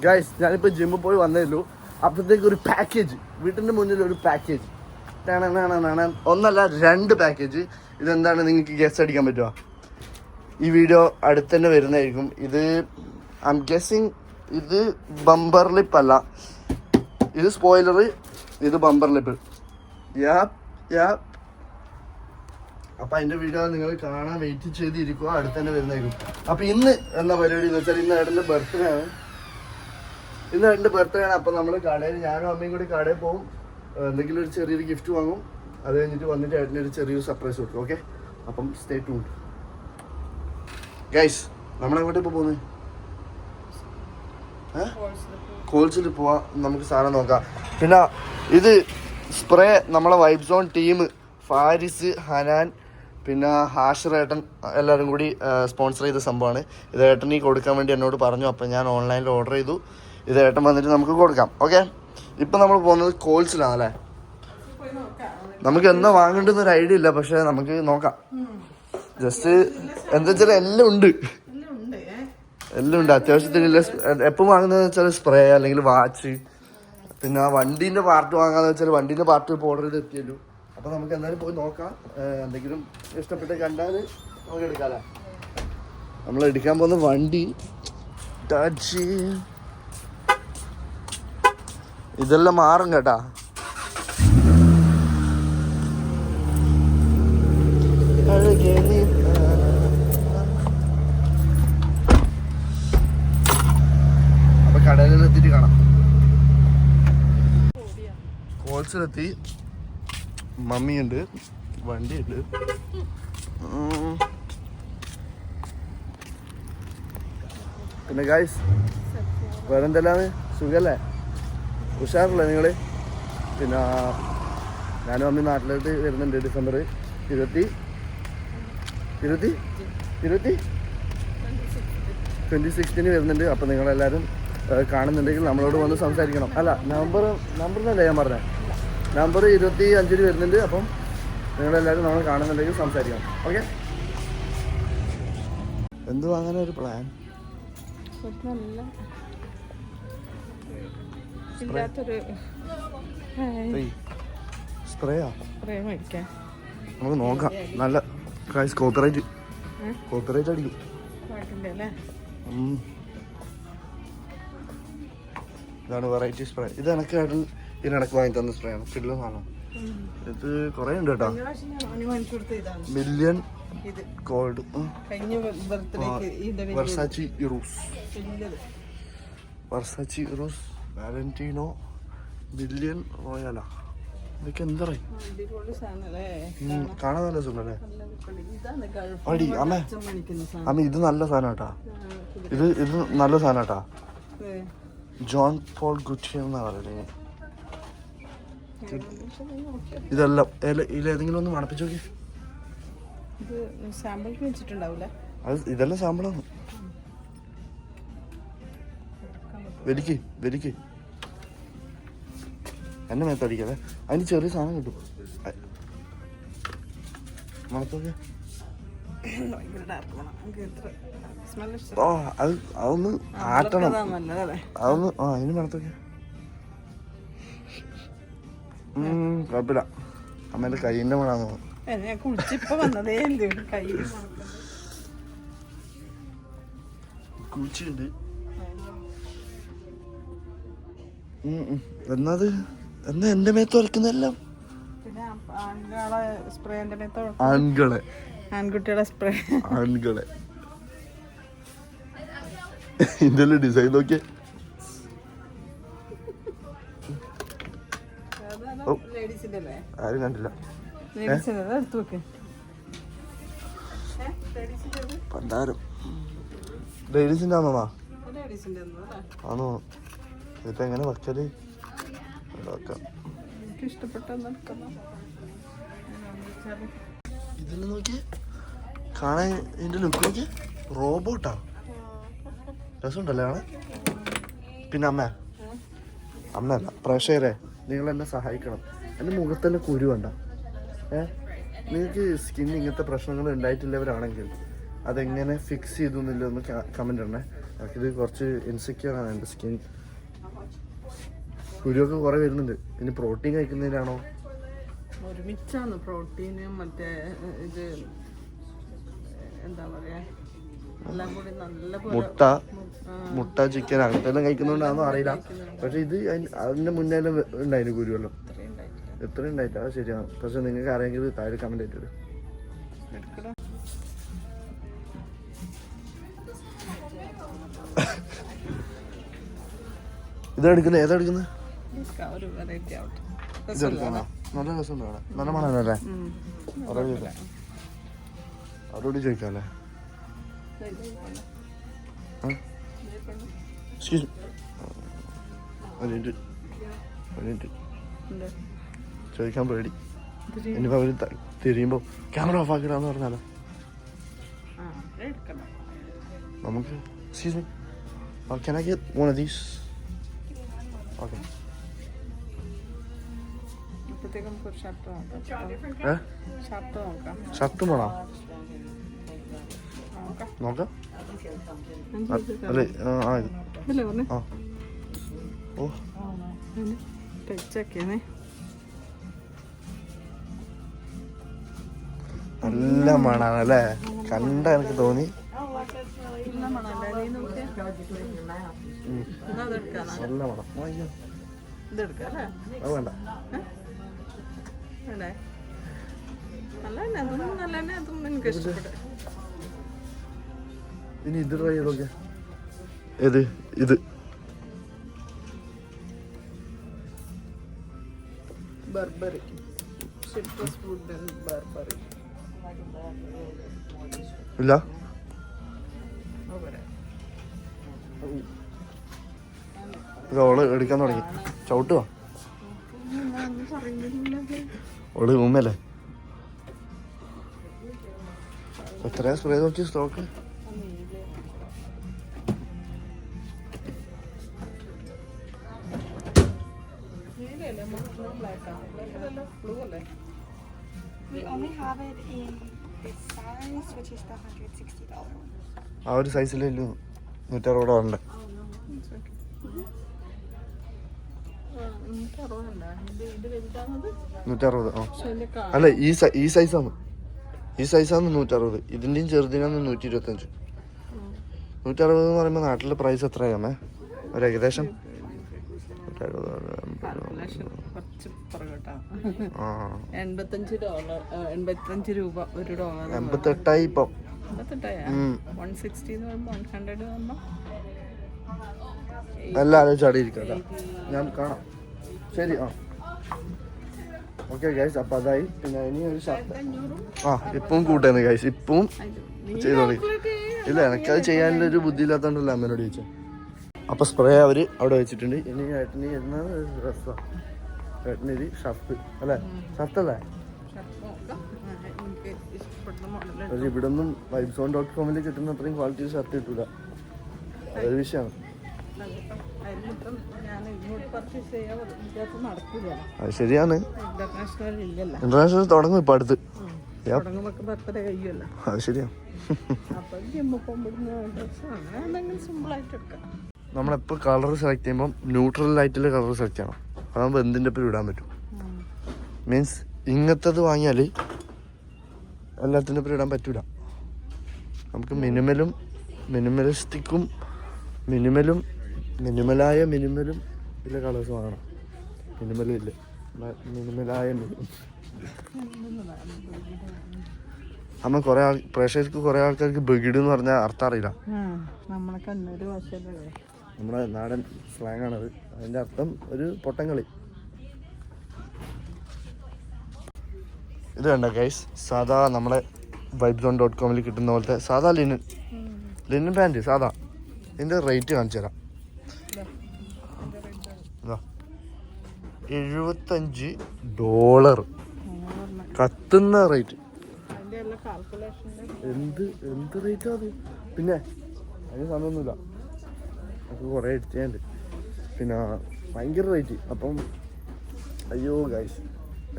Guys ഞാനിപ്പോൾ ജിമ്മിൽ പോയി വന്നേയുള്ളൂ. അപ്പോഴത്തേക്ക് ഒരു പാക്കേജ്, വീട്ടിൻ്റെ മുന്നിൽ ഒരു പാക്കേജ്, ഒന്നല്ല 2 പാക്കേജ്. ഇതെന്താണ് നിങ്ങൾക്ക് ഗസ് അടിക്കാൻ പറ്റുമോ? ഈ വീഡിയോ അടുത്ത് തന്നെ വരുന്നതായിരിക്കും. ഇത് ഐ എം ഗസ്സിങ് ഇത് ബമ്പർ ലിപ്പ് അല്ല, ഇത് സ്പോയിലർ, ഇത് ബമ്പർ ലിപ്പ്. അപ്പം അതിൻ്റെ വീഡിയോ നിങ്ങൾ കാണാൻ വെയിറ്റ് ചെയ്തിരിക്കുക, അടുത്ത് തന്നെ വരുന്നതായിരിക്കും. അപ്പം ഇന്ന് എന്താ പരിപാടി എന്ന് വെച്ചാൽ ഇന്ന് ഏട്ടൻ്റെ ബർത്ത്ഡേ ആണ്. അപ്പം നമ്മൾ കടയിൽ, ഞാനും അമ്മയും കൂടി കടയിൽ പോകും, എന്തെങ്കിലും ഒരു ചെറിയൊരു ഗിഫ്റ്റ് വാങ്ങും. അത് കഴിഞ്ഞിട്ട് വന്നിട്ട് ഏട്ടന് ഒരു ചെറിയൊരു സർപ്രൈസ് കൊടുക്കും. ഓക്കെ, അപ്പം സ്റ്റേ ട്യൂൺഡ് ഗൈസ്. നമ്മളെങ്ങോട്ട് ഇപ്പോൾ പോകുന്നത്? കോൾസിൽ പോവാം, നമുക്ക് സാധനം നോക്കാം. പിന്നെ ഇത് സ്പ്രേ നമ്മളെ വൈബ് സോൺ ടീം ഫാരിസ്, ഹനാൻ, പിന്നെ ഹാഷിർ ഏട്ടൻ എല്ലാവരും കൂടി സ്പോൺസർ ചെയ്ത സംഭവമാണ്. ഇത് ഏട്ടന് കൊടുക്കാൻ വേണ്ടി എന്നോട് പറഞ്ഞു. അപ്പം ഞാൻ ഓൺലൈനിൽ ഓർഡർ ചെയ്തു. ഇത് ഏട്ടൻ വന്നിട്ട് നമുക്ക് കൊടുക്കാം. ഓക്കെ, ഇപ്പം നമ്മൾ പോകുന്നത് കോൾസിലാണ് അല്ലേ. നമുക്ക് എന്താ വാങ്ങേണ്ടതെന്നൊരു ഐഡിയ ഇല്ല, പക്ഷെ നമുക്ക് നോക്കാം. ജസ്റ്റ് എന്താ വെച്ചാൽ എല്ലാം ഉണ്ട് അത്യാവശ്യത്തിന്. എപ്പോൾ വാങ്ങുന്നതെന്ന് വെച്ചാൽ സ്പ്രേ അല്ലെങ്കിൽ വാച്ച്, പിന്നെ വണ്ടീൻ്റെ പാർട്ട് വാങ്ങാന്ന് വെച്ചാൽ വണ്ടീൻ്റെ പാർട്ട് ഇപ്പോൾ ഓർഡർ ചെയ്ത് എത്തിയല്ലോ. അപ്പോൾ നമുക്ക് എന്തായാലും പോയി നോക്കാം. എന്തെങ്കിലും ഇഷ്ടപ്പെട്ട് കണ്ടാൽ നമുക്ക് എടുക്കാമല്ലേ. നമ്മൾ എടുക്കാൻ പോകുന്ന വണ്ടി ഇതെല്ലാം മാറും കേട്ടാ. അപ്പൊ കടയിലെത്തിയിട്ട് കാണാം. കോൾസിലെത്തി, മമ്മിയുണ്ട്, വണ്ടിയുണ്ട്. പിന്നെ ഗായ്സ് വേറെ എന്തെല്ലാന്ന് സുഖല്ലേ, ഉഷാറല്ലേ നിങ്ങൾ? പിന്നെ ഞാനും അമ്മി നാട്ടിലോട്ട് വരുന്നുണ്ട് ഡിസംബർ 26 വരുന്നുണ്ട്. അപ്പം നിങ്ങളെല്ലാവരും കാണുന്നുണ്ടെങ്കിൽ നമ്മളോട് വന്ന് സംസാരിക്കണം. അല്ല, നമ്പറിനല്ലേ ഞാൻ പറഞ്ഞത്, നമ്പർ 25 വരുന്നുണ്ട്. അപ്പം നിങ്ങളെല്ലാവരും നമ്മൾ കാണുന്നുണ്ടെങ്കിൽ സംസാരിക്കണം. ഓക്കെ, എന്ത് വാങ്ങാനൊരു പ്ലാൻ? സ്പ്രേയാ നമുക്ക് നോക്കാം. നല്ല കോപ്പറേറ്റ് അടിക്കും. ഇതാണ് വെറൈറ്റി സ്പ്രേ. ഇത് എനിക്ക് ഇതിനിടക്ക് വാങ്ങി തന്ന സ്പ്രേ ആണ്. കിട്ടുന്ന സാധനം. ഇത് കുറേ ഉണ്ട് കേട്ടോ. Million code, Versace Eros, Valentino, million royal. ഇതൊക്കെ എന്താ കാണാൻ നല്ല സുഖല്ലേ. അടി അമ്മ ഇത് നല്ല സാധനം കേട്ടാ. ഇത് നല്ല സാധനം കേട്ടാ. ജോൺ പോൾ ഗുച്ചി എന്നാ പറയുന്നത്. ഇതെല്ലാം ഇതിലേതെങ്കിലും ഒന്ന് മണപ്പിച്ച് നോക്കി. അത് ഇതെല്ലാം സാമ്പിളാണ്. വലിക്ക് എന്നെ മേത്തടിക്കാതെ. അതിന് ചെറിയ സാധനം കിട്ടും. മണത്തോക്കെ അതൊന്ന് ആട്ടണം. അതൊന്ന് അതിന് മണത്തോക്കെ കുഴപ്പമില്ല. അമ്മേന്റെ കൈയിന്റെ മണാന്ന് തോന്നുന്നു. കുളിച്ചുണ്ട്. എന്നാ എന്റെ മേത്ത് വരയ്ക്കുന്നെല്ലാം ആൺകുട്ടികളെ സ്പ്രേ. ഇതിന്റെ ഡിസൈൻ നോക്കിയേ. ആരും കണ്ടില്ല. പണ്ടാരം ലേഡീസിന്റെ ആണോ? ആണോ? ഇതിപ്പോ എങ്ങനെ വയ്ക്കല്? ഇതെല്ലാം നോക്കിയേ, കാണാൻ ഇതിന്റെ ലുക്ക് നോക്കിയേ. റോബോട്ടാ, രസമുണ്ടല്ലേ കാണാൻ. പിന്നെ അമ്മയല്ല പ്രേക്ഷകരെ, നിങ്ങൾ എന്നെ സഹായിക്കണം. എൻ്റെ മുഖത്തന്നെ കുരു വേണ്ട. നിങ്ങൾക്ക് സ്കിൻ ഇങ്ങനത്തെ പ്രശ്നങ്ങൾ ഉണ്ടായിട്ടില്ലവരാണെങ്കിൽ അതെങ്ങനെ ഫിക്സ് ചെയ്തു എന്നില്ല ഒന്ന് കമൻ്റ് ഇടണേ. ഇത് കുറച്ച് ഇൻസെക്യൂർ ആണ് എൻ്റെ സ്കിൻ. കുരുവൊക്കെ കുറേ വരുന്നുണ്ട്. ഇനി പ്രോട്ടീൻ കഴിക്കുന്നതിനാണോ? ഒരുമിച്ചാണ് പ്രോട്ടീനും മറ്റേ ഇത് എന്താ പറയാ എല്ലാം കൂടി നല്ല മുട്ട ചിക്കൻ അങ്ങനത്തെ എല്ലാം കഴിക്കുന്നതുകൊണ്ടാണെന്നോ അറിയില്ല. പക്ഷെ ഇത് അതിന്റെ മുന്നേ ഉണ്ടായിരുന്നു കുരുവെല്ലാം. എത്ര ഉണ്ടായിട്ട് അത് ശരിയാണ്. പക്ഷെ നിങ്ങൾക്ക് അറിയാമെങ്കിൽ താഴെ കമന്റ് ആയിട്ട് ഇതെടുക്കുന്നത്. ഏതാ എടുക്കുന്നത്? ഇതെടുക്കാണോ? നല്ല രസമുണ്ട് അവിടെ. നല്ല മണമല്ലേ? അവരോട് ചോദിക്കാല്ലേ? ചോദിക്കാൻ പേടി. ഇനിയിപ്പോ അവര് തിരിയുമ്പോ ക്യാമറ ഓഫ് ആക്കിടാന്ന് പറഞ്ഞാലോ? നമുക്ക് excuse me, can I get one of these? Okay. Shirt വേണോ? നോക്കാം. അല്ലേ? ആ ഓ നല്ല മണാണല്ലേ? കണ്ട എനിക്ക് തോന്നി. നല്ല മണം. അത് വേണ്ട. ഇനി ഇത് ട്രൈ ചെയ്തോക്കെ. ഏത്? ഇത് Burberry citrus fruit and Burberry ഇല്ല. ഓള് എടുക്കാൻ തുടങ്ങി. ചവിട്ടുവാ ഓള് ഉമ്മല്ലേ? എത്രയാ സ്പ്രേ നോക്കി സ്റ്റോക്ക്? ആ ഒരു സൈസില് $160 160. അല്ല ഈ സൈസാണ്. ഈ സൈസാണ് 160. ഇതിന്റെയും ചെറുതിനാണ് 125. 160 എന്ന് പറയുമ്പോ നാട്ടിലെ പ്രൈസ് എത്രയാമേ? ഒരു ഏകദേശം $85 രൂപ ഒരു ഡോളർ. 88 ഇപ്പം. 160 എല്ലാവരും ചാടിയിരിക്കല്ല. ഞാൻ കാണാം. ശരി. ആ ഓക്കെ ഗൈസ്. അപ്പൊ അതായി. പിന്നെ ഇനി ഒരു ഷർട്ട്. ഇപ്പം കൂട്ടുന്നു ഗൈസ്. ഇപ്പം ചെയ്തോളി. ഇല്ല, എനിക്കത് ചെയ്യാനുള്ള ഒരു ബുദ്ധി ഇല്ലാത്തോണ്ടല്ല അമ്മേനോട് ചോദിച്ചത്. അപ്പൊ സ്പ്രേ അവര് അവിടെ വെച്ചിട്ടുണ്ട്. ഇനി ഏട്ടന് എന്നാ ഡ്രസ്സാ? ഏട്ടനൊരു ഷർട്ട് അല്ലേ? ഷർട്ടല്ലേ? പക്ഷെ ഇവിടെ ഒന്നും vibezone.com കിട്ടുന്ന അത്രയും ക്വാളിറ്റി ഷർട്ട് കിട്ടൂല. അതൊരു വിഷയമാണ്. അത് ശരിയാണ്. ഇന്റർനാഷണൽ തുടങ്ങും ഇപ്പൊ അടുത്ത്. അത് ശരിയാ. നമ്മളെപ്പോൾ കളർ സെലക്ട് ചെയ്യുമ്പോൾ ന്യൂട്രൽ ലൈറ്റിൽ കളർ സെലക്ട് ചെയ്യണം. അതാകുമ്പോൾ എന്തിൻ്റെ ഒപ്പം ഇടാൻ പറ്റും. മീൻസ് ഇങ്ങനത്തത് വാങ്ങിയാൽ എല്ലാത്തിൻ്റെ ഒപ്പം ഇടാൻ പറ്റൂല. നമുക്ക് മിനിമലിസ്റ്റിക്കും മിനിമലും ഇല്ല കളേഴ്സ് വാങ്ങണം. മിനിമലായ അമ്മ പ്രേക്ഷകർക്ക് കുറെ ആൾക്കാർക്ക് ബഗിഡ് എന്ന് പറഞ്ഞാൽ അർത്ഥം അറിയില്ല. നമ്മുടെ നാടൻ സ്ലാങ് ആണത്. അതിന്റെ അർത്ഥം ഒരു പൊട്ടങ്ങളി. ഇത് വേണ്ട ഗൈസ്. സാധാ നമ്മളെ vibezone.com കിട്ടുന്ന പോലത്തെ സാധാ ലിനൻ പാൻറ് സാധാ. ഇതിന്റെ റേറ്റ് കാണിച്ചു തരാം. $75 കത്തുന്ന റേറ്റ്. എന്ത് റേറ്റാ അത്? പിന്നെ അതിന് സമയമൊന്നുമില്ല. നമുക്ക് കുറേ എഡിറ്റ് പിന്നെ ഭയങ്കര റേറ്റ്. അപ്പം അയ്യോ ഗൈസ്,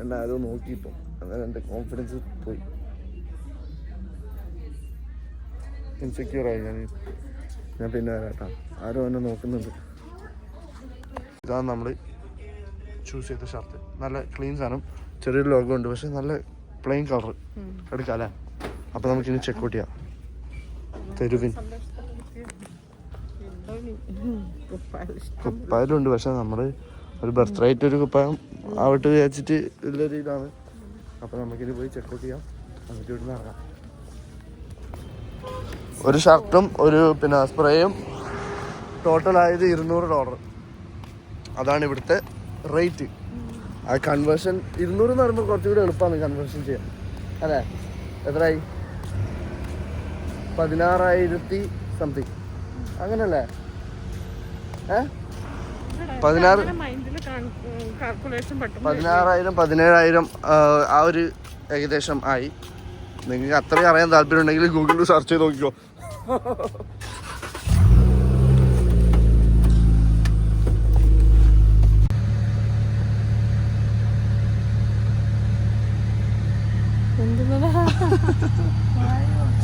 എല്ലാവരും നോക്കിയപ്പോൾ അങ്ങനെ എൻ്റെ കോൺഫിഡൻസ് പോയി. ഇൻസെക്യൂറായി ഞാൻ. ഞാൻ പിന്നെ വരാം കേട്ടോ. ആരും എന്നെ നോക്കുന്നുണ്ട്. ഇതാണ് നമ്മൾ ചൂസ് ചെയ്ത ഷർട്ട്. നല്ല ക്ലീൻ സാധനം, ചെറിയൊരു ലോഗോ ഉണ്ട്, പക്ഷെ നല്ല പ്ലെയിൻ കളർ. എടുക്കാം അല്ലേ? അപ്പോൾ നമുക്കിനി ചെക്കൗട്ട് ചെയ്യാം. തെരുവിൻ കുപ്പായലുണ്ട്, പക്ഷെ നമ്മൾ ഒരു ബർത്ത്ഡേ ആയിട്ട് ഒരു കുപ്പായം ആവട്ടെ വിചാരിച്ചിട്ട് ഉള്ളൊരു ഇതാണ്. അപ്പോൾ നമുക്കിനി പോയി ചെക്കൗട്ട് ചെയ്യാം, എന്നിട്ട് ഇവിടുന്ന് ഇറങ്ങാം. ഒരു ഷർട്ടും ഒരു പിന്നെ സ്പ്രേയും ടോട്ടലായത് $200. അതാണ് ഇവിടുത്തെ റേറ്റ്. ആ കൺവേർഷൻ 200 എന്ന് പറയുമ്പോൾ കുറച്ചുകൂടി എളുപ്പമാണ് കൺവേർഷൻ ചെയ്യാൻ അല്ലേ? എത്രയായി? 16,000 സംതിങ് അങ്ങനല്ലേ? 16,000 17,000 ആ ഒരു ഏകദേശം ആയി. നിങ്ങൾക്ക് അത്രയും അറിയാൻ താല്പര്യം ഉണ്ടെങ്കിൽ ഗൂഗിളിൽ സെർച്ച് ചെയ്ത് നോക്കിക്കോ.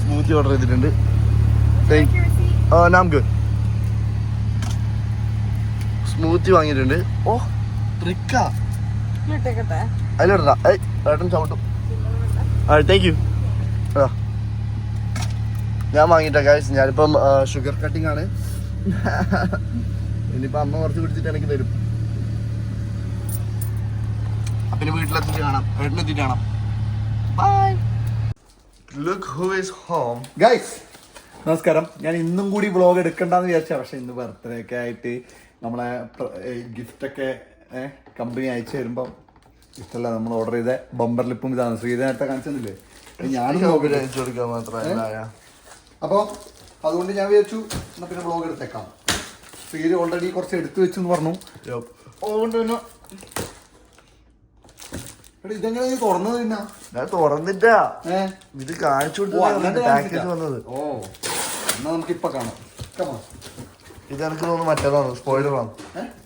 സ്മൂത്തി ഓർഡർ ചെയ്തിട്ടുണ്ട്. നാം ഗുഡ്. സ്മൂത്തി വാങ്ങിയിട്ടുണ്ട്. ഓ ട്രിക്കാ അതിലിടാ. ഏട്ടൻ ചവിട്ടും. Thank you. ഞാൻ വാങ്ങിയിട്ടാ ഗൈസ്. ഞാനിപ്പം ഷുഗർ കട്ടിങ് ആണ്. ഇനിയിപ്പോൾ അമ്മ കുറച്ച് കുടിച്ചിട്ട് എനിക്ക് തരും. അപ്പം വീട്ടിലെത്തിയിട്ട് കാണാം, ഏട്ടനെത്തിയിട്ട് കാണാം. Bye. Look who is home. Guys നമസ്കാരം. ഞാൻ ഇന്നും കൂടി വ്ളോഗ് എടുക്കണ്ടെന്ന് വിചാരിച്ചാ, പക്ഷെ ഇന്ന് ബർത്ത്ഡേ ഒക്കെ ആയിട്ട് നമ്മളെ ഗിഫ്റ്റൊക്കെ കമ്പനി അയച്ചു തരുമ്പോൾ ഇഷ്ടമല്ല. നമ്മൾ ഓർഡർ ചെയ്ത ബമ്പർ ലിപ്പും ഇതാണ്. ശ്രീധ നേരത്തെ കാണിച്ചെന്നില്ലേ? ഞാനും അയച്ചു കൊടുക്കാൻ മാത്രമല്ല. അപ്പോൾ അതുകൊണ്ട് ഞാൻ വിചാരിച്ചു എന്നാൽ പിന്നെ വ്ളോഗ് എടുത്തേക്കാം. ശ്രീധ ഓൾറെഡി കുറച്ച് എടുത്തു വെച്ചു എന്ന് പറഞ്ഞു. അതുകൊണ്ട് പിന്നെ ഇതെങ്ങനെ നീ തുറന്നത്? പിന്നെ ഞാൻ തുറന്നിട്ടാ ഇത് കാണിച്ചു കൊടുത്തത് വന്നത്. ഓ എന്നാ നമുക്ക് ഇപ്പൊ കാണാം. ഇത് എനിക്ക് തോന്നുന്നു മറ്റേതാണ്, സ്പോയിലറാണ്.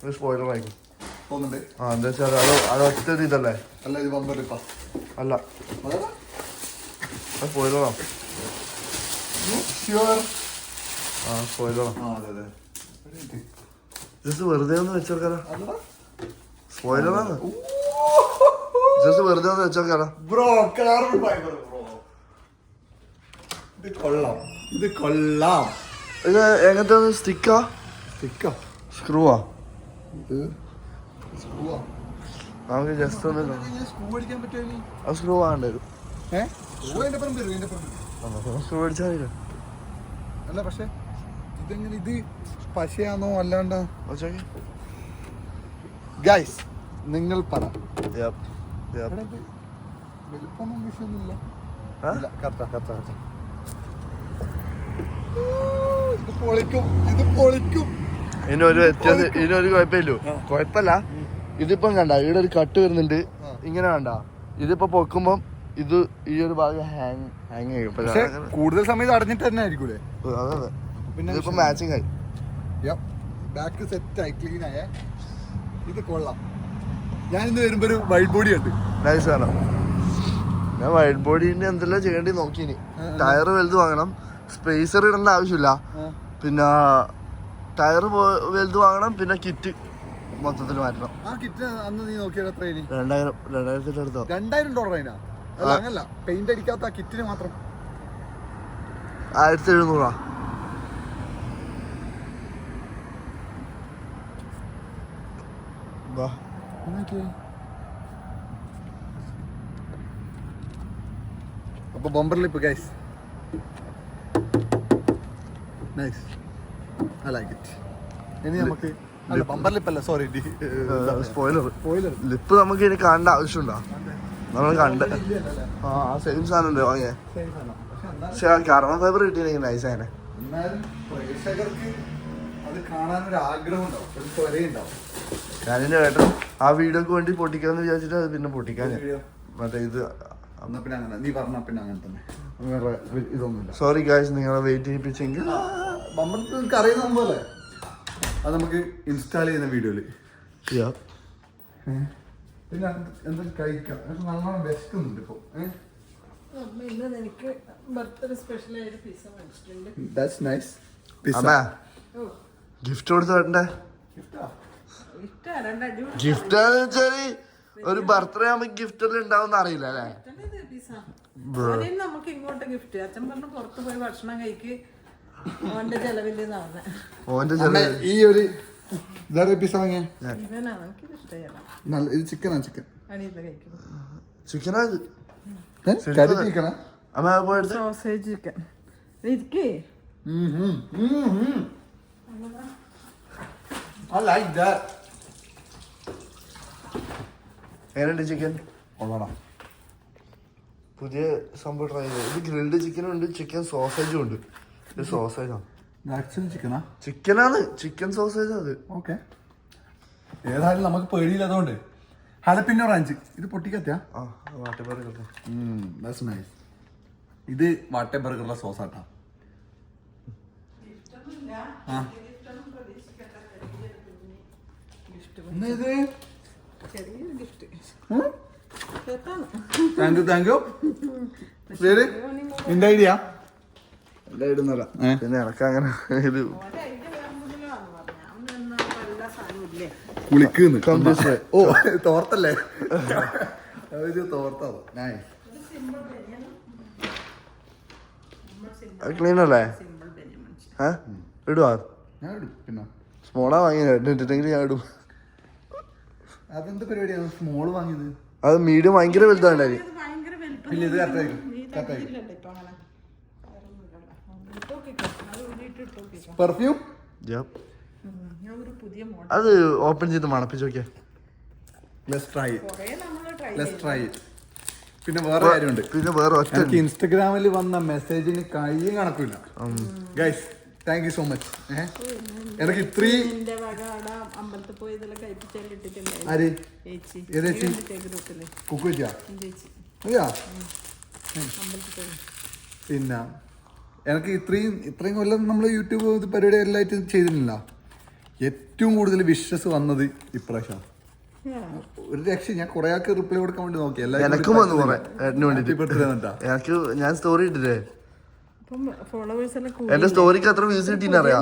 ഒരു സ്പോയിലർ ആയിരിക്കും തോന്നുന്നുണ്ട്. ആ എന്താ വെച്ചാൽ അത് ഒറ്റ ഇതല്ലേ? അല്ല ഇത് ബമ്പർ ലിപ്പാ. അല്ല സ്പോയിലറാണ്. ആ സ്പോയിലറാണ്. ജസ്റ്റ് വെറുതെ ഒന്ന് വെച്ചോക്കാലോ. സ്പോയിലറാണ്. ജസ്റ്റ് വെറുതെ ഒന്ന് വെച്ചോക്കാലോ. Bro carbon fibre bro. ഇത് കൊള്ളാം, ഇത് കൊള്ളാം. ഇത് എങ്ങനത്തെ സ്റ്റിക്കാ? സ്റ്റിക്കാ സ്ക്രൂവാ? ഇത് സ്ക്രൂവാ. നമുക്ക് ജസ്റ്റ് ഒന്ന് സ്ക്രൂ അടിക്കാൻ പറ്റുമോ? ആ സ്ക്രൂ വാങ്ങേണ്ടി വരും. സ്ക്രൂ അടിച്ചാൽ മതി. അല്ല പക്ഷെ ഇതെങ്ങനെ, ഇത് പശയാണോ അല്ലാണ്ടാ? ഗൈസ് നിങ്ങൾ പറ. വലിപ്പൊന്നും വിഷയമൊന്നുമില്ല. ഇത് പൊളിക്കും, ഇത് പൊളിക്കും. ഇതിനൊരു വ്യത്യാസം, ഇതിനൊരു കുഴപ്പമില്ലോ. കുഴപ്പമില്ല. ഇതിപ്പം കണ്ട ഇവിടെ ഒരു കട്ട് വരുന്നുണ്ട്, ഇങ്ങനെ കണ്ട. ഇതിപ്പോ പൊക്കുമ്പം ഇത് ഈ ഒരു ഭാഗം ഹാങ് ചെയ്യും. കൂടുതൽ സമയം അടഞ്ഞിട്ട് തന്നെ ആയിരിക്കൂലേ? അതെ. പിന്നെ ഇതിപ്പോ മാച്ചിങ് ആയി. ബാക്ക് സെറ്റ് ആയി, ക്ലീൻ ആയേ. ഇത് കൊള്ളാം. ഞാൻ ഇന്ന് വരുമ്പോ ഒരു വൈറ്റ് ബോഡി ഉണ്ട്. നൈസ് ആണ്. ഞാൻ വൈറ്റ് ബോഡീന്റെ എന്തെല്ലാം ചെയ്യേണ്ടി നോക്കിനി. ടയർ വലുത് വാങ്ങണം, സ്പേസർ ഇടേണ്ട ആവശ്യമില്ല. പിന്നെ ടയർ വലുത് വാങ്ങണം, പിന്നെ കിറ്റ് മൊത്തത്തിൽ മാറ്റണം. ആ കിറ്റ് അന്ന് നീ നോക്കിയത് എത്ര? 2000 എടുത്തോ? $2000 അതിനാ? അങ്ങനല്ല, പെയിന്റ് അടിക്കാത്ത ആ കിറ്റിന് മാത്രം 1700. അപ്പൊ bumper lip guys, nice, I like it. ഇനി നമുക്ക് ബമ്പർ ലിപ്പ് അല്ല, സോറി, സ്പോയിലർ. ലിപ്പ് നമുക്ക് ഇനി കാണേണ്ട ആവശ്യമുണ്ടോ? നമ്മൾ കണ്ട് ആ സെയിം സാധനം ഉണ്ട് വാങ്ങിയേ. പക്ഷെ കാർബൺ ഫൈബർ കിട്ടിയില്ലെങ്കിൽ നൈസ് ആയനെ. എന്നാലും പ്രേക്ഷകർക്ക് അത് കാണാനൊരു ആഗ്രഹം ഉണ്ടാവും, ഒരു ത്വരയുണ്ടാവും. ഞാനിന്റെ ഏട്ടൻ ആ വീഡിയോക്ക് വേണ്ടി പൊട്ടിക്കാന്ന് വിചാരിച്ചിട്ട് അത് പിന്നെ പൊട്ടിക്കാൻ മറ്റേ ഇത്. പിന്നെ അങ്ങനെ നീ പറഞ്ഞ പിന്നെ അങ്ങനെ തന്നെ, വേറെ ഇതൊന്നുമില്ല. സോറി ഗായ്സ്, നിങ്ങളെ വെയിറ്റ് ചെയ്യിപ്പിച്ചെങ്കിൽ. ബമ്പർ നിങ്ങൾക്ക് അറിയുന്ന പോലെ അത് നമുക്ക് ഇൻസ്റ്റാൾ ചെയ്യുന്ന വീഡിയോയില്. പിന്നെ എന്തെങ്കിലും കഴിക്കാം. നല്ലോണം വിശക്കുന്നുണ്ട് ഇപ്പൊ. എനിക്ക് ബർത്ത്ഡേ സ്പെഷ്യൽ ആയിട്ട് പിസ്സ മേടിച്ചിട്ടുണ്ട്. That's nice. അമ്മ ഗിഫ്റ്റ് കൊടുത്തു വേണ്ടേ? ഇഷ്ടമാണ് അടിപൊളി ഗിഫ്റ്റ് വെച്ചാല് ഒരു ബർത്ത്ഡേ ആകുമ്പോ ഗിഫ്റ്റ് എല്ലാം ഉണ്ടാവും അറിയില്ല അല്ലേ? നമുക്ക് ഇങ്ങോട്ട് ഗിഫ്റ്റ് അച്ഛൻ പറഞ്ഞു പുറത്ത് പോയി ഭക്ഷണം കഴിക്ക് ഓന്റെ ചെലവില്ലെന്നാണ് ഓന്റെ അമ്മേ, ഈ ഒരു ഇതാരെ പിസ്സ വാങ്ങിയ ഇവനാണ് എനിക്കിത് ഇഷ്ടമാണ് നല്ല ഇത് ചിക്കനാ ചിക്കൻ അടിയത് കഴിക്കുന്നു ചിക്കനാ കരിക്കണ അമ്മ പോയെടുത്ത് സോസേജ് ചിക്കൻ ഇരിക്കേ I like that. എങ്ങനെയുണ്ട് ചിക്കൻ? കൊള്ളാം. പുതിയ സംഭവം ട്രൈ ചെയ്ത്. ഇത് ഗ്രിൽഡ് ചിക്കനും ഉണ്ട്, ചിക്കൻ സോസേജും ഉണ്ട്. ഇത് സോസേജാണ്. ആക്ച്വലി ചിക്കനാ? ചിക്കനാണ്, ചിക്കൻ സോസേജ് അത്. ഓക്കെ, ഏതായാലും നമുക്ക് പേടിയില്ലാതുകൊണ്ട് ഹലപ്പിന്നോ റാഞ്ച് ഇത് പൊട്ടിക്കത്തിയാ. That's nice. ഇത് വാട്ടേ ബർഗറുള്ള സോസാട്ടാ. Thank you. നിന്റെ ഐഡിയ പിന്നെ എനക്ക് അങ്ങനെ ഇത് കുളിക്കുന്നു. ഓ തോർത്തല്ലേ? തോർത്താ. ക്ലീൻ അല്ലേ? ഇടുവാ? ഞാൻ ഇടും. പിന്നെ സ്മോളാ വാങ്ങിയിട്ടെങ്കിൽ ഞാൻ ഇടും. അതെന്ത് പരിപാടിയാണ് സ്മോള് വാങ്ങിയത്? അത് മീഡിയം ഭയങ്കര വലുതാണ്ടായി. ഇല്ല, ഇത് കറക്റ്റായിരിക്കും. പെർഫ്യൂം അത് ഓപ്പൺ ചെയ്ത് മണപ്പിച്ച് നോക്കിയാ. പിന്നെ വേറെ കാര്യമുണ്ട്. പിന്നെ വേറെ ഒറ്റ ഇൻസ്റ്റഗ്രാമിൽ വന്ന മെസ്സേജിന് കയ്യും കണക്കില്ല. Guys thank you so much. എനിക്ക് ഇത്രയും അമ്പലത്തിൽ പോയി ഇതെല്ലാം കഴിപ്പിച്ചാൽ ആര് ചേച്ചി ഏതേച്ചി കുക്ക് വെച്ചാ അയ്യാ. പിന്നെ എനിക്ക് ഇത്രയും കൊല്ലം നമ്മൾ യൂട്യൂബ് പരിപാടി എല്ലായിട്ട് ചെയ്തിട്ടില്ല. ഏറ്റവും കൂടുതൽ വിഷസ് വന്നത് ഇപ്രാവശ്യം. ഒരു രക്ഷ ഞാൻ കുറെ ആൾക്ക് റിപ്ലൈ കൊടുക്കാൻ വേണ്ടി നോക്കി. എനക്കും വന്നു കുറെ ഏട്ടന് വേണ്ടിട്ട്. എനിക്ക് ഞാൻ സ്റ്റോറി ഇട്ടില്ലേ, എന്റെ സ്റ്റോറിക്ക് എത്ര വ്യൂസ് കിട്ടീനറിയാ?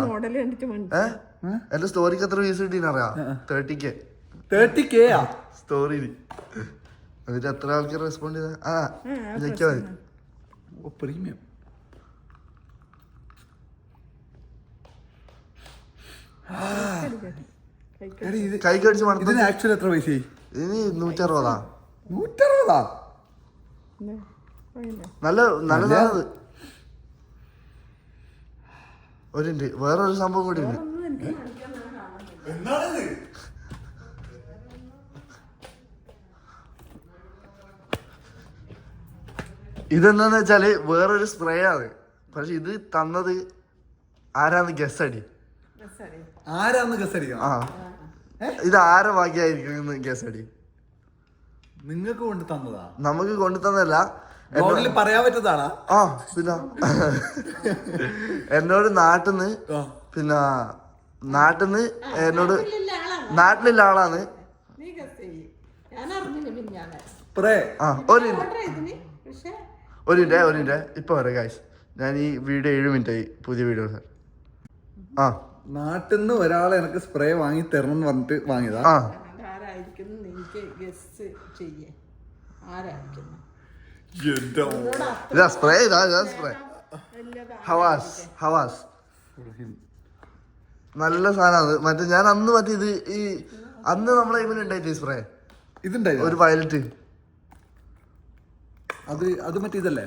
എന്റെ സ്റ്റോറിക്ക് എത്ര വ്യൂസ് കിട്ടീനറിയാ? 30K സ്റ്റോറിയിൽ. എന്നിട്ട് എത്ര ആൾക്കാർ റെസ്പോണ്ട് ചെയ്ത? ജയിക്കാ മതി. പ്രീമിയം കൈ കടിച്ച് മണത്തിന് ആക്ച്വലി എത്ര പൈസ? ഇനി 160. 160? നല്ല നല്ലതാണത്. ഒരുണ്ട് വേറൊരു സംഭവം കൂടി ഉണ്ട്. ഇതെന്താന്ന് വെച്ചാല് വേറൊരു സ്പ്രേ ആണ്. പക്ഷെ ഇത് തന്നത് ആരാന്ന് ഗസ് അടി. ആരാന്ന് ഗസ് അടിക്കണം? ഇത് ആരെ ഭാഗ്യായിരിക്കും ഗസ് അടി. നിങ്ങൾക്ക് കൊണ്ട് തന്നതാ? നമുക്ക് കൊണ്ടു തന്നല്ല, പറയാൻ പറ്റുന്നതാണാ? പിന്നെ എന്നോട് നാട്ടിന്ന് എന്നോട് നാട്ടിലുള്ള ആളാണ്. ഒരു മിനിറ്റ് ഇപ്പൊ വരാം ഗൈസ്. ഞാൻ ഈ വീഡിയോ 7 മിനിറ്റ് ആയി. പുതിയ വീഡിയോ നാട്ടിൽ നിന്ന് ഒരാളെ എനിക്ക് സ്പ്രേ വാങ്ങി തരണം എന്ന് പറഞ്ഞിട്ട് വാങ്ങിയതാ. സ്പ്രേ ഹവാസ് നല്ല സാധനമാണ്. മറ്റേ ഞാൻ അന്ന് ഇത് ഈ അന്ന് നമ്മളെ ഇവന് ഉണ്ടായിട്ട് സ്പ്രേ ഇതുണ്ടായി ഒരു വയലറ്റ്. അത് മറ്റേ ഇതല്ലേ?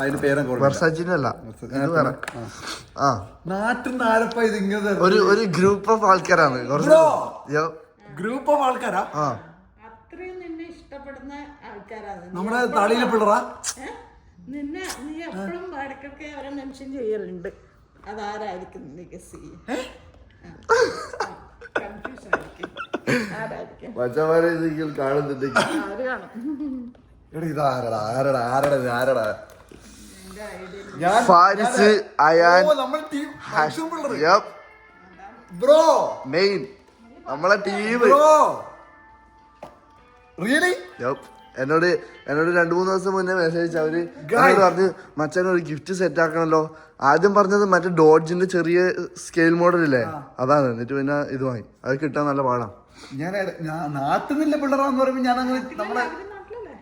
അതിന് പേരല്ല നാട്ടിൽ നിന്ന് ആരപ്പ ഇത് ഇങ്ങനെ ഒരു ഗ്രൂപ്പ് ഓഫ് ആൾക്കാരാണ്. ഗ്രൂപ്പ് ഓഫ് ആൾക്കാരാ? അത്രയും നിന്നെ ഇഷ്ടപ്പെടുന്ന ആൾക്കാരാണ്. നമ്മുടെ തളിയിലെ പിള്ളറാ? നിന്നെ നീ എപ്പോഴും ഇടയ്ക്കൊക്കെ അവരെ മെൻഷൻ ചെയ്യലുണ്ട്. അതാരായിരിക്കും നീ ഗസ് ചെയ്യും? കൺഫ്യൂഷൻ ആയിരിക്കും. ആരായിരിക്കും? ഫാരിസ്, അയാൻ, നമ്മളെ ടീം. എന്നോട് 2-3 ദിവസം മുന്നേ മെസ്സേജ് അയച്ചു. അവര് എന്നോട് പറഞ്ഞ് മച്ചാൻ ഒരു ഗിഫ്റ്റ് സെറ്റ് ആക്കണല്ലോ. ആദ്യം പറഞ്ഞത് മറ്റേ ഡോഡ്ജിന്റെ ചെറിയ സ്കെയിൽ മോഡൽ ഇല്ലേ, അതാണ്. എന്നിട്ട് പിന്നെ ഇത് വാങ്ങി. അത് കിട്ടാൻ നല്ല പാടാണ്. ഞാൻ നാട്ടിൽ നിന്നില്ല പിള്ളേരാന്ന് പറയുമ്പോ ഞാൻ അങ്ങനെ നമ്മളെ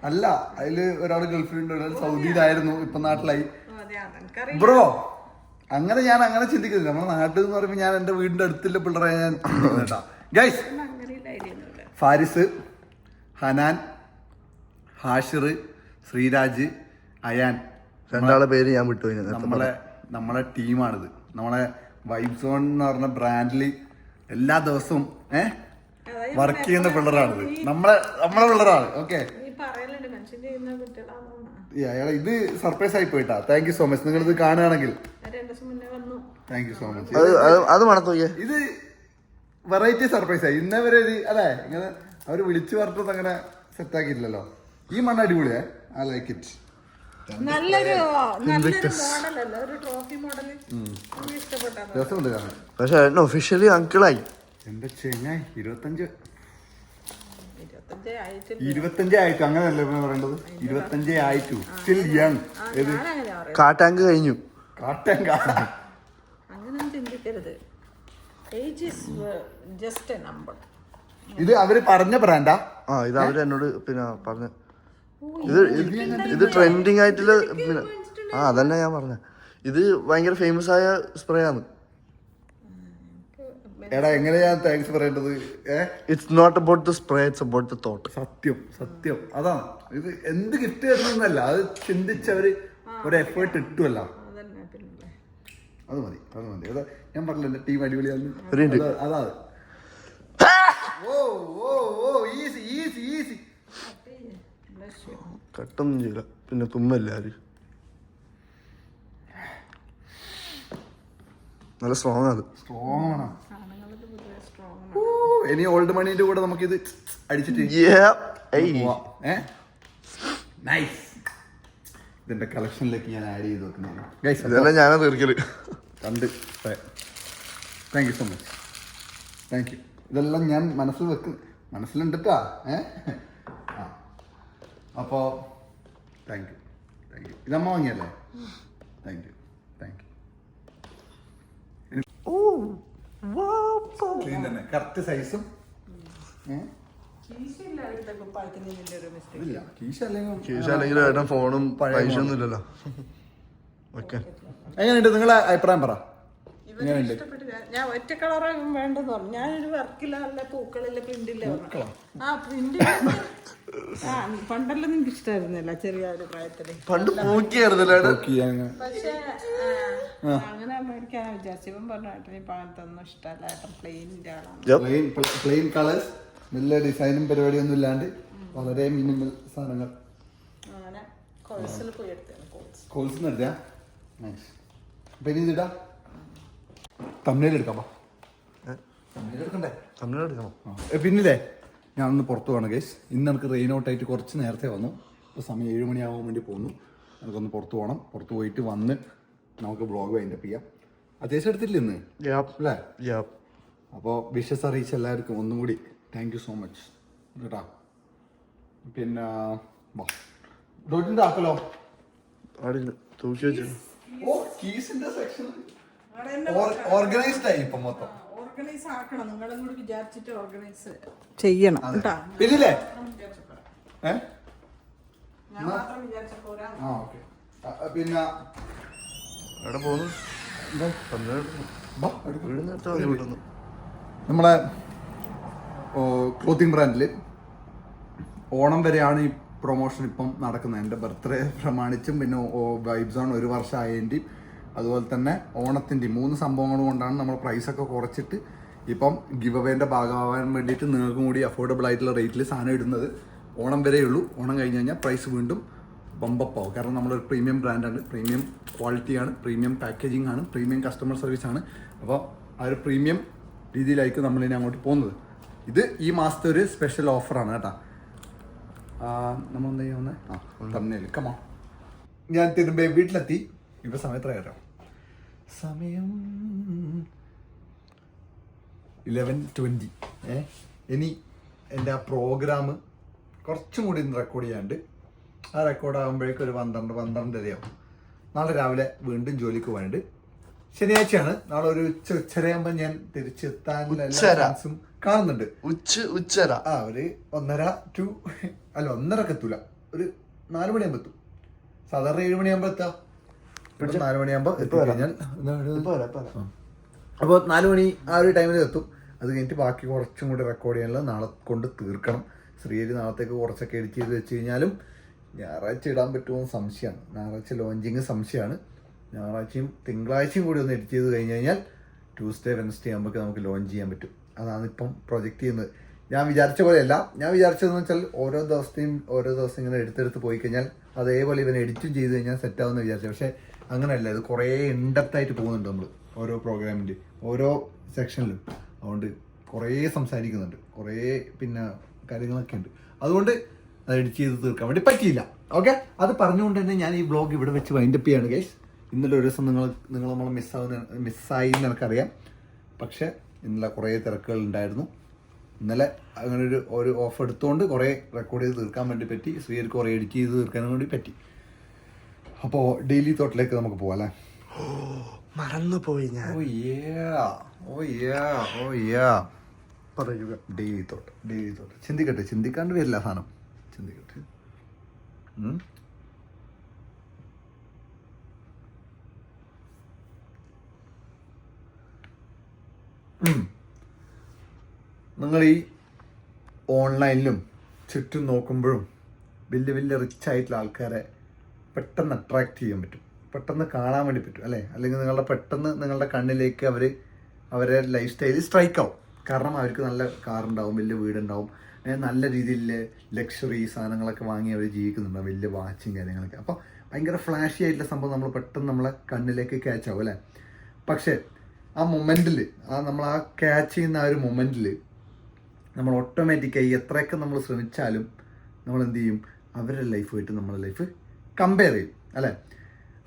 അല്ല, അതില് ഒരാള് ഗൾഫിലുണ്ട്, ഒരാൾ സൗദിയിലായിരുന്നു, ഇപ്പൊ നാട്ടിലായി. ബ്രോ അങ്ങനെ ഞാൻ അങ്ങനെ ചിന്തിക്കുന്നില്ല. നമ്മുടെ നാട്ടിൽ എന്ന് പറയുമ്പോൾ ഞാൻ എന്റെ വീടിന്റെ അടുത്തുള്ള പിള്ളേരെ ഞാൻ കേട്ടാ. ഗൈസ്, ഫാരിസ്, ഹനാൻ, ഹാഷിർ, ശ്രീരാജ്, അയാൻ, 2 പേര് ഞാൻ വിട്ടുപോയി. നമ്മളെ ടീമാണിത്. നമ്മളെ വൈബ് സോൺ എന്ന് പറഞ്ഞ ബ്രാൻഡിൽ എല്ലാ ദിവസവും വർക്ക് ചെയ്യുന്ന പിള്ളേരാണിത്. നമ്മളെ പിള്ളേരാണ്. ഓക്കെ, ഇത് സർപ്രൈസ് ആയി പോയിട്ടാ. Thank you so much. നിങ്ങൾ ഇത് കാണുകയാണെങ്കിൽ താങ്ക് യു സോ മച്ച്. അത് മണത്തോയ്യേ, ഇത് വെറൈറ്റി സർപ്രൈസ് ആയി. ഇന്നവരെ അല്ലെ ഇങ്ങനെ അവര് വിളിച്ചു പറഞ്ഞത് അങ്ങനെ സെറ്റ് ആക്കിയിട്ടില്ലല്ലോ. ഈ മണ്ണ അടിപൊളിയാ. I like it. രസമുണ്ട് കാണാൻ. പക്ഷെ ഒഫീഷ്യലി അങ്കിളായി. എന്റെ ചെങ്ങായി 25 ആയിട്ടു. അങ്ങനെയല്ലേ പറയേണ്ടത്? 25 ആയിട്ടു. Still young. കാട്ടാങ്ക് കഴിഞ്ഞു. കാട്ടാങ്ക അങ്ങനെ ചിന്തിക്കരുത്. Age is just A number. ഇത് അവര് പറഞ്ഞ ബ്രാൻഡാ? ഇത് അവര് എന്നോട് പിന്നെ പറഞ്ഞ ഇത് ട്രെൻഡിങ് ആയിട്ടുള്ള പിന്നെ അതന്നെ ഞാൻ പറഞ്ഞ. ഇത് ഭയങ്കര ഫേമസ് ആയ സ്പ്രേ ആണ്. എടാ എങ്ങനെയാ താങ്ക്സ് പറയേണ്ടത്? It's not about the spray, it's about the thought. സത്യം അതാണ്. ഇത് എന്ത് ഗിഫ്റ്റ് തരുന്നല്ല, അത് ചിന്തിച്ചവര് ഒരു എഫേർട്ട് ഇട്ടുമല്ല. അത് മതി. അതാ ഞാൻ പറഞ്ഞില്ല എന്റെ ടീം അടിപൊളിയാണ്. അതാ കട്ടൊന്നും ചെയ്യില്ല. പിന്നെ തുമ്മല്ല ആര്. നല്ല സ്ട്രോങ് ആണ്. ഇനി ഓൾഡ് മണീന്റെ കൂടെ നമുക്ക് ഇത് അടിച്ചിട്ട് ഇതിന്റെ കളക്ഷനിലേക്ക് ഞാൻ ആഡ് ചെയ്ത് വെക്കുന്നത്. ഞാനാ തീർക്കല്. Thank you so much. Thank you. ഇതെല്ലാം ഞാൻ മനസ്സിലുണ്ടിട്ടാ. അപ്പോ താങ്ക് യു. ഇതമ്മ വാങ്ങിയല്ലേ? Thank you. കറക്റ്റ് സൈസും അല്ലെങ്കിൽ ഫോണും പൈസ ഒന്നും ഇല്ലല്ലോ. ഓക്കെ, എങ്ങനെയുണ്ട് നിങ്ങളെ അഭിപ്രായം പറ. ഞാൻ ഒറ്റ കളറ വേണ്ടെന്ന് പറഞ്ഞു. ഞാനൊരു വർക്കില്ല, നല്ല പൂക്കളില്ല, പ്രിന്റില്ല. പ്രിന്റ് പണ്ടെല്ലാം എനിക്ക് ഇഷ്ടമായിരുന്നില്ല ചെറിയ ഒരു പ്രായത്തില്. പണ്ട് പൂക്കിയായിരുന്നല്ലേ? പക്ഷെ അങ്ങനെ മേടിക്കാനാ വിചാരിച്ചു. ഇവൻ പറഞ്ഞു ഏട്ടൻ ഇപ്പൊ അങ്ങനത്തെ ഒന്നും ഇഷ്ടമല്ല, ഏട്ടൻ പ്ലെയിനിന്റെ ആളാണ്. പ്ലെയിൻ കളേഴ്സ്, വലിയ ഡിസൈനും പരിപാടിയൊന്നും ഇല്ലാണ്ട് വളരെ മിനിമൽ സാധനങ്ങൾ. അങ്ങനെ കോഴ്സിൽ പോയി എടുത്താണ്. കോഴ്സിന് എടുത്താ പിന്നെ ഇതിടാ തമിഴിലെടുക്കാം. പിന്നില്ലേ ഞാനൊന്ന് പുറത്തു പോകണം ഗൈസ്. ഇന്ന് എനിക്ക് റെയിൻ ഔട്ട് ആയിട്ട് കുറച്ച് നേരത്തെ വന്നു. ഇപ്പോൾ സമയം 7 മണിയാവാൻ വേണ്ടി പോകുന്നു. നമുക്കൊന്ന് പുറത്ത് പോകണം. പുറത്ത് പോയിട്ട് വന്ന് നമുക്ക് വ്ളോഗ് വൈൻഡപ്പ് ചെയ്യാം. അത്യാവശ്യം എടുത്തില്ല ഇന്ന് അല്ലേ? അപ്പോൾ വിഷസ് അറിയിച്ച എല്ലാവർക്കും ഒന്നും കൂടി താങ്ക് യു സോ മച്ച് കേട്ടാ. പിന്നെ ഡോട്ടിൻ്റെ ആക്കലോ തൂക്കി വെച്ചു. ഓർഗനൈസ്ഡ് ആയി ഇപ്പൊ മൊത്തം. ഓർഗനൈസ് ആക്കണം. നിങ്ങളും കൂടി വിചാരിച്ചിട്ട് ഓർഗനൈസ് ചെയ്യണം കേട്ടാ. പിന്നില്ലേ ഞാൻ മാത്രം വിചാരിച്ച പോരാ. പിന്നെ എവിടെ പോകുന്നു? നമ്മളെ ക്ലോത്തിങ് ബ്രാൻഡിൽ ഓണം വരെയാണ് ഈ പ്രൊമോഷൻ ഇപ്പം നടക്കുന്നത്. എൻ്റെ ബർത്ത്ഡേ പ്രമാണിച്ചും പിന്നെ വൈബ് സോൺ 1 വർഷം ആയതിൻ്റെയും അതുപോലെ തന്നെ ഓണത്തിൻ്റെയും 3 സംഭവങ്ങൾ കൊണ്ടാണ് നമ്മൾ പ്രൈസൊക്കെ കുറച്ചിട്ട് ഇപ്പം ഗിവ് അവേൻ്റെ ഭാഗമാവാൻ വേണ്ടിയിട്ട് നിങ്ങൾക്കും കൂടി അഫോർഡബിൾ ആയിട്ടുള്ള റേറ്റിൽ സാധനം ഇടുന്നത്. ഓണം വരെയുള്ളൂ. ഓണം കഴിഞ്ഞ് കഴിഞ്ഞാൽ പ്രൈസ് വീണ്ടും ബമ്പപ്പാവും. കാരണം നമ്മളൊരു പ്രീമിയം ബ്രാൻഡാണ്, പ്രീമിയം ക്വാളിറ്റിയാണ്, പ്രീമിയം പാക്കേജിംഗ് ആണ്, പ്രീമിയം കസ്റ്റമർ സർവീസാണ്. അപ്പോൾ ആ ഒരു പ്രീമിയം രീതിയിലായിരിക്കും നമ്മളിനി അങ്ങോട്ട് പോകുന്നത്. ഇത് ഈ മാസത്തെ ഒരു സ്പെഷ്യൽ ഓഫറാണ് കേട്ടോ. നമ്മളെന്താ ചെയ്യുന്നത്? തന്നെ കമാ ഞാൻ തിരുമ്പേ വീട്ടിലെത്തി. ഇപ്പൊ സമയത്രയാരോ? സമയം 11:20. ഇനി എൻ്റെ ആ പ്രോഗ്രാം കുറച്ചും കൂടി ഇന്ന് റെക്കോർഡ് ചെയ്യാണ്ട്. ആ റെക്കോർഡ് ആകുമ്പോഴേക്കും ഒരു 12-12:30 നാളെ രാവിലെ വീണ്ടും ജോലിക്ക് പോകാണ്ട്. ശനിയാഴ്ചയാണ്. നാളെ ഒരു ഉച്ചരയാകുമ്പോൾ ഞാൻ തിരിച്ചെത്താനുള്ള എല്ലാ ചാൻസും കാണുന്നുണ്ട്. ഉച്ചര ഒരു 1:30 എത്തൂല, ഒരു 4 മണിയാകുമ്പോൾ എത്തും. സാധാരണ 7 മണിയാകുമ്പോൾ എത്താം. 4 മണിയാകുമ്പോൾ എത്തിക്കഴിഞ്ഞാൽ അപ്പോൾ 4 മണി ആ ഒരു ടൈമിൽ എത്തും. അത് കഴിഞ്ഞിട്ട് ബാക്കി കുറച്ചും കൂടി റെക്കോർഡ് ചെയ്യാനുള്ള നാളെ കൊണ്ട് തീർക്കണം. ശ്രീഹരി നാളത്തേക്ക് കുറച്ചൊക്കെ എഡിറ്റ് ചെയ്ത് വെച്ച് കഴിഞ്ഞാലും ഞായറാഴ്ച ഇടാൻ പറ്റുമോ സംശയമാണ്. ഞായറാഴ്ച ലോഞ്ചിങ് സംശയമാണ്. ഞായറാഴ്ചയും തിങ്കളാഴ്ചയും കൂടി ഒന്ന് എഡിറ്റ് ചെയ്ത് കഴിഞ്ഞ് കഴിഞ്ഞാൽ ട്യൂസ്ഡേ വെൻസ്ഡേ ആകുമ്പോൾ നമുക്ക് ലോഞ്ച് ചെയ്യാൻ പറ്റും. അതാണ് ഇപ്പം പ്രൊജക്റ്റ് ചെയ്യുന്നത്. ഞാൻ വിചാരിച്ച പോലെയല്ല. ഞാൻ വിചാരിച്ചതെന്ന് വെച്ചാൽ ഓരോ ദിവസം ഇങ്ങനെ എടുത്തെടുത്ത് പോയി കഴിഞ്ഞാൽ അതേപോലെ ഇവൻ എഡിറ്റും ചെയ്ത് കഴിഞ്ഞാൽ സെറ്റാവുമെന്ന് വിചാരിച്ചു. പക്ഷേ അങ്ങനെയല്ല. ഇത് കുറേ ഇൻഡെപ്തായിട്ട് പോകുന്നുണ്ട് നമ്മൾ ഓരോ പ്രോഗ്രാമിൻ്റെ ഓരോ സെക്ഷനിലും. അതുകൊണ്ട് കുറേ സംസാരിക്കുന്നുണ്ട്, കുറേ പിന്നെ കാര്യങ്ങളൊക്കെ ഉണ്ട്. അതുകൊണ്ട് അത് എഡിറ്റ് ചെയ്ത് തീർക്കാൻ വേണ്ടി പറ്റിയില്ല. ഓക്കെ, അത് പറഞ്ഞുകൊണ്ട് തന്നെ ഞാൻ ഈ വ്ളോഗ് ഇവിടെ വെച്ച് വൈൻഡപ്പ് ചെയ്യാണ് ഗൈസ്. ഇന്നലെ ഒരു ദിവസം നിങ്ങൾ നമ്മൾ മിസ്സായി എന്ന് എനിക്കറിയാം. പക്ഷേ ഇന്നലെ കുറേ തിരക്കുകൾ ഉണ്ടായിരുന്നു. ഇന്നലെ അങ്ങനെ ഒരു ഓഫ് എടുത്തുകൊണ്ട് കുറേ റെക്കോർഡ് ചെയ്ത് തീർക്കാൻ വേണ്ടി പറ്റി. ശ്രീഹരിക്ക് കുറേ എഡിറ്റ് ചെയ്ത് തീർക്കാനും വേണ്ടി പറ്റി. അപ്പോൾ ഡെയിലി തോട്ടിലേക്ക് നമുക്ക് പോവാം അല്ലേ? മറന്നുപോയി ഞാൻ. പറയുക ഡെയിലി തോട്ട്. ചിന്തിക്കാണ്ട് വരില്ല സാധനം. ചിന്തിക്കട്ടെ. നിങ്ങൾ ഈ ഓൺലൈനിലും ചുറ്റും നോക്കുമ്പോഴും വലിയ റിച്ച് ആയിട്ടുള്ള ആൾക്കാരെ പെട്ടെന്ന് അട്രാക്ട് ചെയ്യാൻ പറ്റും, പെട്ടെന്ന് കാണാൻ വേണ്ടി പറ്റും അല്ലേ? അല്ലെങ്കിൽ പെട്ടെന്ന് നിങ്ങളുടെ കണ്ണിലേക്ക് അവരെ ലൈഫ് സ്റ്റൈലിൽ സ്ട്രൈക്ക് ആവും. കാരണം അവർക്ക് നല്ല കാറുണ്ടാവും, വലിയ വീടുണ്ടാവും, നല്ല രീതിയിൽ ലക്ഷറി സാധനങ്ങളൊക്കെ വാങ്ങി അവർ ജീവിക്കുന്നുണ്ടാവും, വലിയ വാച്ചും കാര്യങ്ങളൊക്കെ. അപ്പോൾ ഭയങ്കര ഫ്ലാഷി ആയിട്ടുള്ള സംഭവം നമ്മൾ പെട്ടെന്ന് നമ്മളെ കണ്ണിലേക്ക് ക്യാച്ച് ആവും അല്ലേ? പക്ഷേ ആ മൊമെൻറ്റിൽ നമ്മൾ ക്യാച്ച് ചെയ്യുന്ന ആ ഒരു മൊമെൻറ്റിൽ നമ്മൾ ഓട്ടോമാറ്റിക്കായി എത്രയൊക്കെ നമ്മൾ ശ്രമിച്ചാലും നമ്മൾ എന്ത് ചെയ്യും? അവരുടെ ലൈഫുമായിട്ട് നമ്മളെ ലൈഫ് കമ്പയർ ചെയ്യും അല്ലേ?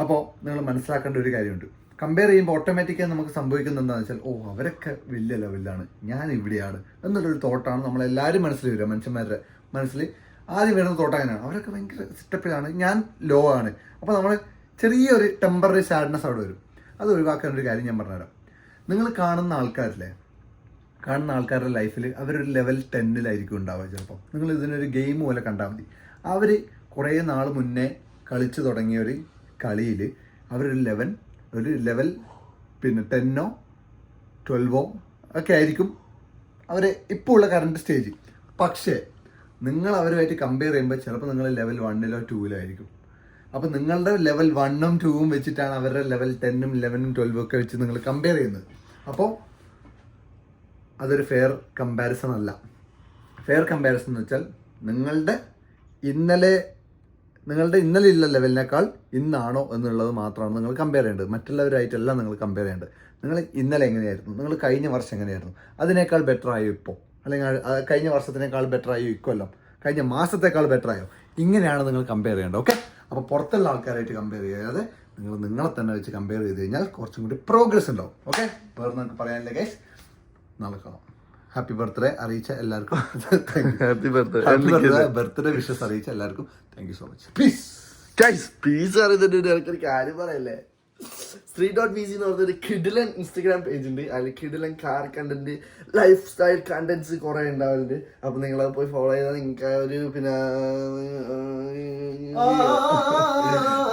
അപ്പോൾ നിങ്ങൾ മനസ്സിലാക്കേണ്ട ഒരു കാര്യമുണ്ട്. കമ്പയർ ചെയ്യുമ്പോൾ ഓട്ടോമാറ്റിക്കായി നമുക്ക് സംഭവിക്കുന്നത് എന്താണെന്ന് വെച്ചാൽ, അവരൊക്കെ വലിയ ലെവലിലാണ്, ഞാൻ ഇവിടെയാണ് എന്നുള്ളൊരു തോട്ടാണ് നമ്മളെല്ലാവരും മനസ്സിൽ വരിക. മനുഷ്യന്മാരുടെ മനസ്സിൽ ആദ്യം വരുന്ന തോട്ട് അങ്ങനെയാണ്. അവരൊക്കെ ഭയങ്കര സെറ്റപ്പിലാണ്, ഞാൻ ലോ ആണ്. അപ്പോൾ നമ്മൾ ചെറിയൊരു ടെമ്പററി സാഡ്നെസ് അവിടെ വരും. അത് ഒഴിവാക്കാൻ ഒരു കാര്യം ഞാൻ പറഞ്ഞുതരാം. നിങ്ങൾ കാണുന്ന ആൾക്കാരുടെ ലൈഫിൽ അവരൊരു ലെവൽ 10-ലായിരിക്കും ഉണ്ടാവുക. ചിലപ്പോൾ നിങ്ങൾ ഇതിനൊരു ഗെയിം പോലെ കണ്ടാൽ മതി. അവർ കുറേ നാൾ മുന്നേ കളിച്ചു തുടങ്ങിയ ഒരു കളിയിൽ അവരൊരു ലെവൽ പിന്നെ 10-ഓ 12-ഓ ഒക്കെ ആയിരിക്കും അവർ ഇപ്പോൾ ഉള്ള കറണ്ട് സ്റ്റേജ്. പക്ഷേ നിങ്ങൾ അവരുമായിട്ട് കമ്പയർ ചെയ്യുമ്പോൾ ചിലപ്പോൾ നിങ്ങൾ ലെവൽ 1-ലോ 2-ലോ ആയിരിക്കും. അപ്പോൾ നിങ്ങളുടെ ലെവൽ 1-ഉം 2-ഉം വെച്ചിട്ടാണ് അവരുടെ ലെവൽ 10-ഉം 11-ഉം 12-ഉം ഒക്കെ വെച്ച് നിങ്ങൾ കമ്പയർ ചെയ്യുന്നത്. അപ്പോൾ അതൊരു ഫെയർ കമ്പാരിസൺ അല്ല. ഫെയർ കമ്പാരിസൺ എന്ന് വെച്ചാൽ നിങ്ങളുടെ ഇന്നലെ ഉള്ള ലെവലിനേക്കാൾ ഇന്നാണോ എന്നുള്ളത് മാത്രമാണ് നിങ്ങൾ കമ്പയർ ചെയ്യേണ്ടത്. മറ്റുള്ളവരായിട്ടല്ല നിങ്ങൾ കമ്പയർ ചെയ്യേണ്ടത്. നിങ്ങൾ ഇന്നലെ എങ്ങനെയായിരുന്നു, നിങ്ങൾ കഴിഞ്ഞ വർഷം എങ്ങനെയായിരുന്നു, അതിനേക്കാൾ ബെറ്റർ ആയോ ഇപ്പോൾ, അല്ലെങ്കിൽ കഴിഞ്ഞ വർഷത്തിനേക്കാൾ ബെറ്റർ ആയോ ഇക്കൊല്ലം, കഴിഞ്ഞ മാസത്തേക്കാൾ ബെറ്റർ ആയോ, ഇങ്ങനെയാണ് നിങ്ങൾ കമ്പയർ ചെയ്യേണ്ടത്. ഓക്കെ, അപ്പോൾ പുറത്തുള്ള ആൾക്കാരായിട്ട് കമ്പയർ ചെയ്യാതെ നിങ്ങളെ തന്നെ വെച്ച് കമ്പയർ ചെയ്ത് കഴിഞ്ഞാൽ കുറച്ചും കൂടി പ്രോഗ്രസ് ഉണ്ടാവും. ഓക്കെ, വേറെ നിങ്ങൾക്ക് പറയാനില്ല ഗൈസ്. നാളെ കാണാം. ഹാപ്പി ബർത്ത്ഡേ അറിയിച്ച എല്ലാവർക്കും ബർത്ത്ഡേ വിഷസ് അറിയിച്ച എല്ലാവർക്കും thank you so much. Please അറിയുന്നുണ്ട്. എനിക്കൊരു കാര്യം പറയല്ലേ, Street.vc എന്ന് പറഞ്ഞൊരു കിഡിലൻ ഇൻസ്റ്റഗ്രാം പേജ് ഉണ്ട്. അതിൽ കിഡിലൻ car content, life style contents കുറെ ഉണ്ടാവലുണ്ട്. അപ്പൊ നിങ്ങളത് പോയി ഫോളോ ചെയ്താൽ നിങ്ങൾക്ക് ഒരു പിന്നെ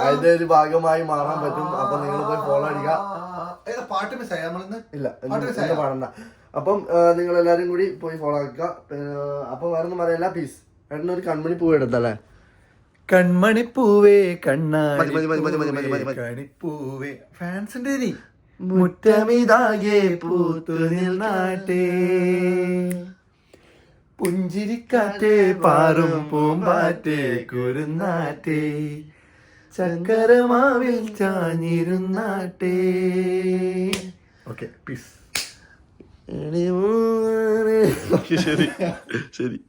അതിന്റെ ഒരു ഭാഗമായി മാറാൻ പറ്റും. അപ്പൊ നിങ്ങൾ പോയി ഫോളോ അടിക്കുക. ഇല്ല പാടണ്ട. അപ്പം നിങ്ങൾ എല്ലാരും കൂടി പോയി ഫോളോ ആക്കുക. അപ്പൊ വേറെ ഒന്നും പറയല്ല. പീസ്. ഏട്ടനൊരു കൺമണി പൂവ് എടുത്തല്ലേ? കൺമണിപ്പൂവേ കണ്ണിപ്പൂവേ ഫാൻസിന്റെ മുറ്റമിതാകെ പൂത്തു നിൽനാട്ടേ, പുഞ്ചിരിക്കാറ്റേ പാറും പൂമ്പാറ്റേ കുരുന്നാറ്റേ, ചക്കരമാവിൽ ചാഞ്ഞിരുന്നാട്ടേ. Okay, piece. ശരി ശരി.